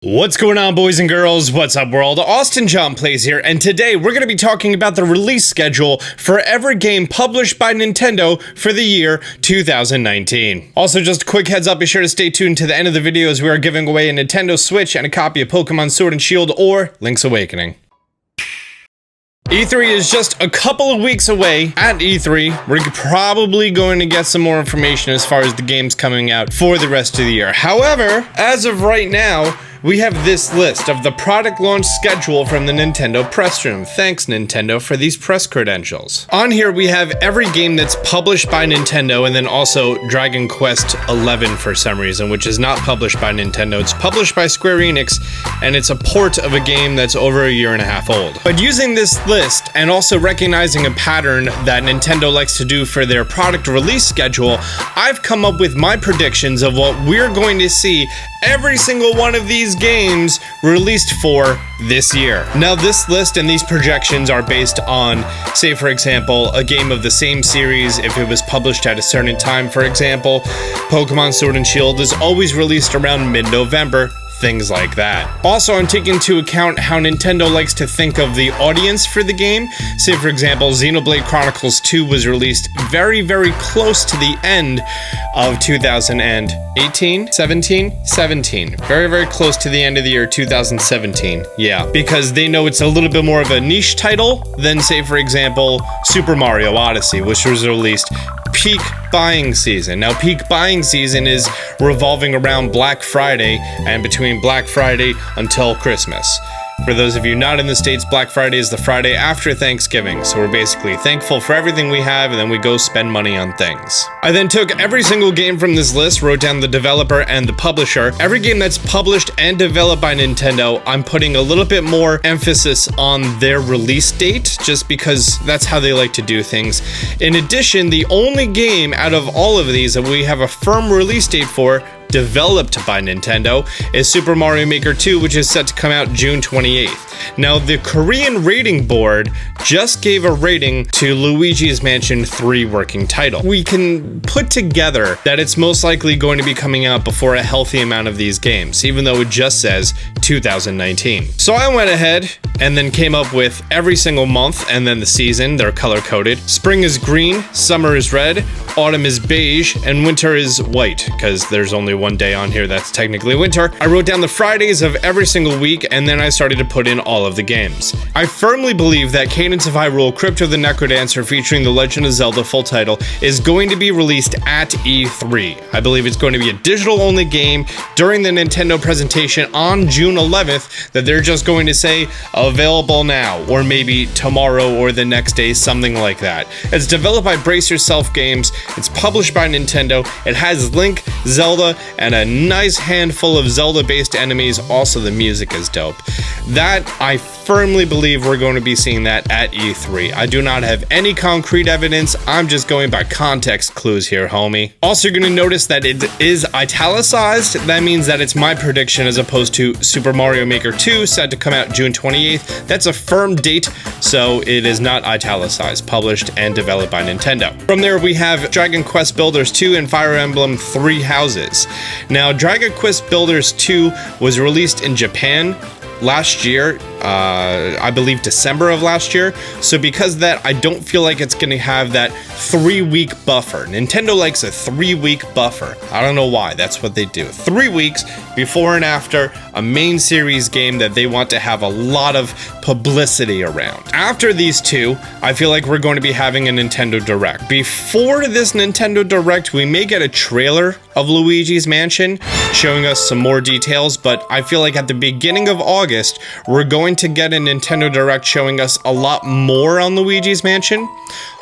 What's going on, boys and girls? What's up, world? Austin John Plays here, and today we're going to be talking about the release schedule for every game published by Nintendo for the year 2019. Also, just a quick heads up, be sure to stay tuned to the end of the video as we are giving away a Nintendo Switch and a copy of Pokemon Sword and Shield or Link's Awakening. E3 is just a couple of weeks away. At E3, we're probably going to get some more information as far as the games coming out for the rest of the year. However, as of right now, we have this list of the product launch schedule from the Nintendo press room. Thanks, Nintendo, for these press credentials. On here, we have every game that's published by Nintendo, and then also Dragon Quest XI for some reason, which is not published by Nintendo. It's published by Square Enix, and it's a port of a game that's over a year and a half old. But using this list, and also recognizing a pattern that Nintendo likes to do for their product release schedule, I've come up with my predictions of what we're going to see every single one of these games released for this year. Now, this list and these projections are based on, say for example, a game of the same series if it was published at a certain time. For example, Pokemon Sword and Shield is always released around mid-November. Things like that. Also, I'm taking into account how Nintendo likes to think of the audience for the game. Say, for example, Xenoblade Chronicles 2 was released very, very close to the end of 2018? 17? Very, very close to the end of the year 2017. Yeah, because they know it's a little bit more of a niche title than, say, for example, Super Mario Odyssey, which was released peak buying season. Now, peak buying season is revolving around Black Friday and between Black Friday until Christmas. For those of you not in the States, Black Friday is the Friday after Thanksgiving, so we're basically thankful for everything we have, and then we go spend money on things. I then took every single game from this list, wrote down the developer and the publisher. Every game that's published and developed by Nintendo, I'm putting a little bit more emphasis on their release date, just because that's how they like to do things. In addition, the only game out of all of these that we have a firm release date for, developed by Nintendo, is Super Mario Maker 2, which is set to come out June 28th. Now, the Korean rating board just gave a rating to Luigi's Mansion 3 working title. We can put together that it's most likely going to be coming out before a healthy amount of these games, even though it just says 2019. So I went ahead and then came up with every single month and then the season. They're color-coded. Spring is green, summer is red, autumn is beige, and winter is white, because there's only one day on here that's technically winter. I wrote down the Fridays of every single week, and then I started to put in all of the games. I firmly believe that Cadence of Hyrule Crypto the Necrodancer featuring The Legend of Zelda full title is going to be released at E3. I believe it's going to be a digital-only game during the Nintendo presentation on June 11th that they're just going to say available now, or maybe tomorrow or the next day, something like that. It's developed by Brace Yourself Games. It's published by Nintendo. It has Link, Zelda, and a nice handful of Zelda-based enemies. Also, the music is dope. That, I firmly believe we're going to be seeing that at E3. I do not have any concrete evidence. I'm just going by context clues here, homie. Also, you're going to notice that it is italicized. That means that it's my prediction as opposed to Super Mario Maker 2, set to come out June 28th. That's a firm date, so it is not italicized, published and developed by Nintendo. From there, we have Dragon Quest Builders 2 and Fire Emblem Three Houses. Now, Dragon Quest Builders 2 was released in Japan last year, I believe December of last year. So because of that, I don't feel like it's going to have that 3-week buffer. Nintendo likes a 3-week buffer. I don't know why. That's what they do. 3 weeks before and after a main series game that they want to have a lot of publicity around. After these two, I feel like we're going to be having a Nintendo Direct. Before this Nintendo Direct, we may get a trailer of Luigi's Mansion showing us some more details, but I feel like at the beginning of August, we're going to get a Nintendo Direct showing us a lot more on Luigi's Mansion.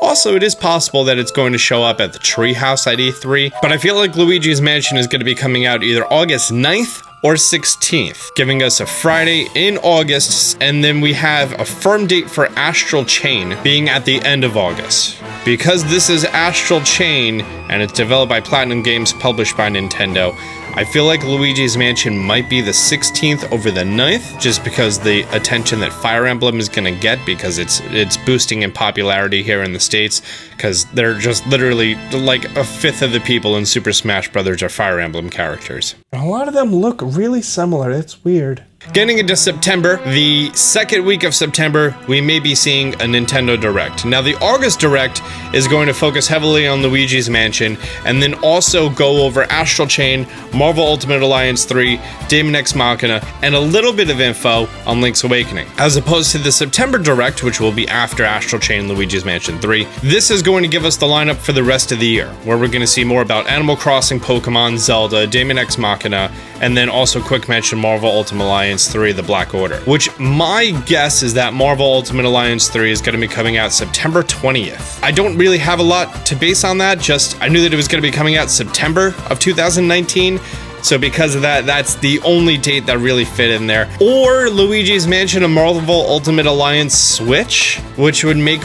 Also, it is possible that it's going to show up at the Treehouse at E3, but I feel like Luigi's Mansion is going to be coming out either August 9th or 16th, giving us a Friday in August, and then we have a firm date for Astral Chain being at the end of August. Because this is Astral Chain, and it's developed by Platinum Games, published by Nintendo, I feel like Luigi's Mansion might be the 16th over the 9th, just because the attention that Fire Emblem is going to get, because it's boosting in popularity here in the States, because they're just literally like a fifth of the people in Super Smash Bros. Are Fire Emblem characters. A lot of them look really similar. It's weird. Getting into September, the second week of September, we may be seeing a Nintendo Direct. Now, the August Direct is going to focus heavily on Luigi's Mansion, and then also go over Astral Chain, Marvel Ultimate Alliance 3, Daemon X Machina, and a little bit of info on Link's Awakening. As opposed to the September Direct, which will be after Astral Chain and Luigi's Mansion 3, this is going to give us the lineup for the rest of the year, where we're going to see more about Animal Crossing, Pokemon, Zelda, Daemon X Machina, and then also quick mention Marvel Ultimate Alliance 3, The Black Order, which my guess is that Marvel Ultimate Alliance 3 is going to be coming out September 20th. I don't really have a lot to base on that, just I knew that it was going to be coming out September of 2019, so because of that, that's the only date that really fit in there. Or Luigi's Mansion and Marvel Ultimate Alliance Switch, which would make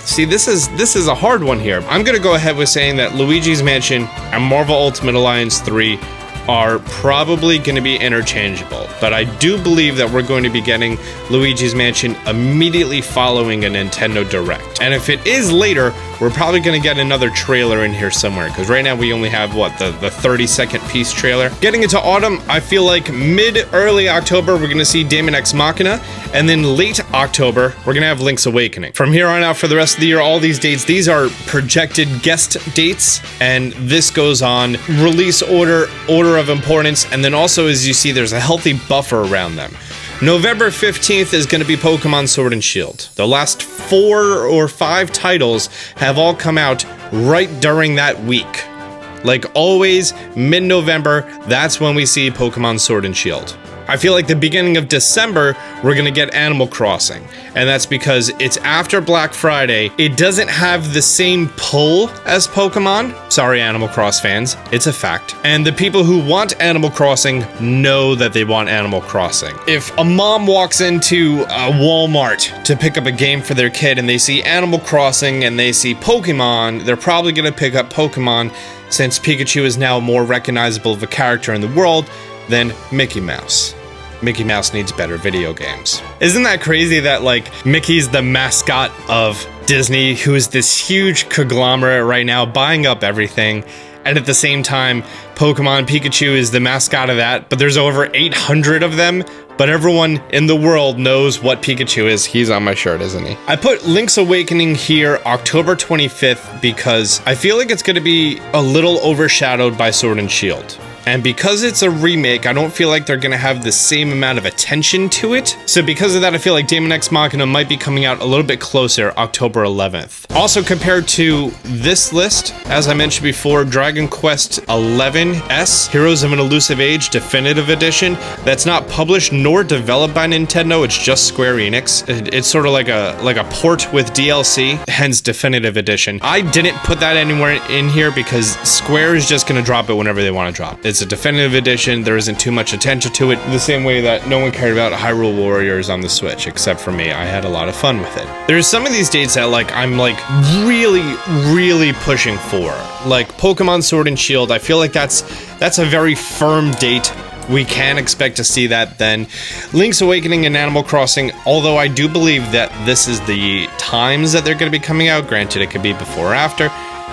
See, this is a hard one here. I'm gonna go ahead with saying that Luigi's Mansion and Marvel Ultimate Alliance 3 are probably going to be interchangeable, but I do believe that we're going to be getting Luigi's Mansion immediately following a Nintendo Direct. And if it is later, we're probably going to get another trailer in here somewhere, because right now we only have, what, the 30-second piece trailer. Getting into autumn, I feel like mid-early October, we're going to see Daemon X Machina, and then late October, we're going to have Link's Awakening. From here on out for the rest of the year, all these dates, these are projected guest dates, and this goes on release order of importance, and then also, as you see, there's a healthy buffer around them. November 15th is going to be Pokemon Sword and Shield. The last 4 or 5 titles have all come out right during that week. Like always, mid-November, that's when we see Pokemon Sword and Shield. I feel like the beginning of December, we're gonna get Animal Crossing, and that's because it's after Black Friday. It doesn't have the same pull as Pokemon. Sorry, Animal Cross fans, it's a fact. And the people who want Animal Crossing know that they want Animal Crossing. If a mom walks into a Walmart to pick up a game for their kid and they see Animal Crossing and they see Pokemon, they're probably gonna pick up Pokemon, since Pikachu is now more recognizable of a character in the world than Mickey Mouse. Mickey Mouse needs better video games. Isn't that crazy that, like, Mickey's the mascot of Disney, who is this huge conglomerate right now buying up everything, and at the same time, Pokemon Pikachu is the mascot of that, but there's over 800 of them, but everyone in the world knows what Pikachu is. He's on my shirt, isn't he? I put Link's Awakening here October 25th because I feel like it's going to be a little overshadowed by Sword and Shield. And because it's a remake, I don't feel like they're gonna have the same amount of attention to it. So because of that, I feel like Daemon X Machina might be coming out a little bit closer, October 11th. Also, compared to this list, as I mentioned before, Dragon Quest XI-S, Heroes of an Elusive Age Definitive Edition, that's not published nor developed by Nintendo, it's just Square Enix. It's sort of like a port with DLC, hence Definitive Edition. I didn't put that anywhere in here because Square is just gonna drop it whenever they want to drop it. It's a definitive edition, there isn't too much attention to it, the same way that no one cared about Hyrule Warriors on the Switch, except for me. I had a lot of fun with it. There's some of these dates that, like, I'm, like, really pushing for. Like, Pokemon Sword and Shield, I feel like that's a very firm date. We can expect to see that then. Link's Awakening and Animal Crossing, although I do believe that this is the times that they're going to be coming out, granted it could be before or after.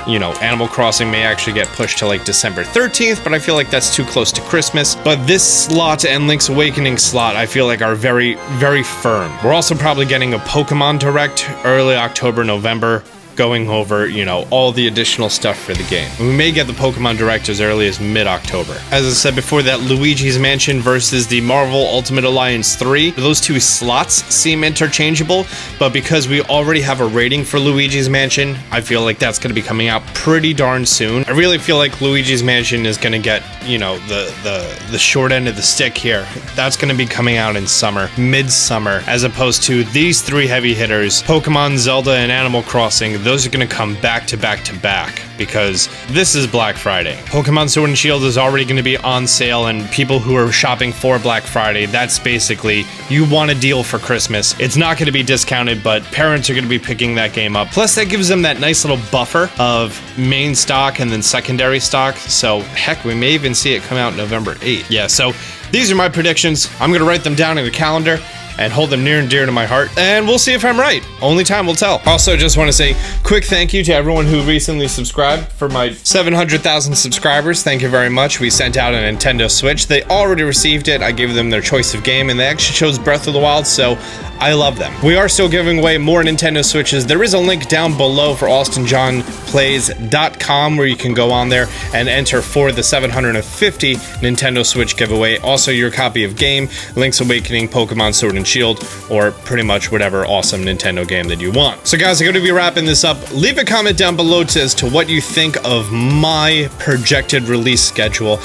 You know, Animal Crossing may actually get pushed to like December 13th, but I feel like that's too close to Christmas. But this slot and Link's Awakening slot, I feel like are very firm. We're also probably getting a Pokemon Direct early October, November, going over, you know, all the additional stuff for the game. We may get the Pokemon Direct as early as mid-October. As I said before, that Luigi's Mansion versus the Marvel Ultimate Alliance 3, those two slots seem interchangeable, but because we already have a rating for Luigi's Mansion, I feel like that's going to be coming out pretty darn soon. I really feel like Luigi's Mansion is going to get, you know, the short end of the stick here. That's going to be coming out in summer, mid-summer, as opposed to these three heavy hitters, Pokemon, Zelda, and Animal Crossing. those are going to come back to back to back because this is Black Friday. Pokemon Sword and Shield is already going to be on sale, and people who are shopping for Black Friday, that's basically, you want a deal for Christmas. It's not going to be discounted, but parents are going to be picking that game up. Plus, that gives them that nice little buffer of main stock and then secondary stock. So, heck, we may even see it come out November 8th. Yeah, so these are my predictions. I'm going to write them down in the calendar and hold them near and dear to my heart, and we'll see if I'm right. Only time will tell. Also, just want to say quick thank you to everyone who recently subscribed. For my 700,000 subscribers, thank you very much. We sent out a Nintendo Switch. They already received it. I gave them their choice of game, and they actually chose Breath of the Wild, so I love them. We are still giving away more Nintendo Switches. There is a link down below for AustinJohnPlays.com where you can go on there and enter for the 750 Nintendo Switch giveaway. Also, your copy of game, Link's Awakening, Pokemon Sword and Shield, or pretty much whatever awesome Nintendo game that you want. So guys, I'm going to be wrapping this up. Leave a comment down below as to what you think of my projected release schedule.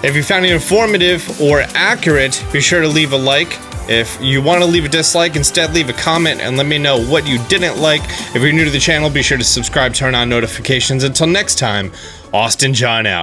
If you found it informative or accurate, be sure to leave a like. If you want to leave a dislike, instead leave a comment and let me know what you didn't like. If you're new to the channel, be sure to subscribe, turn on notifications. Until next time, Austin John out.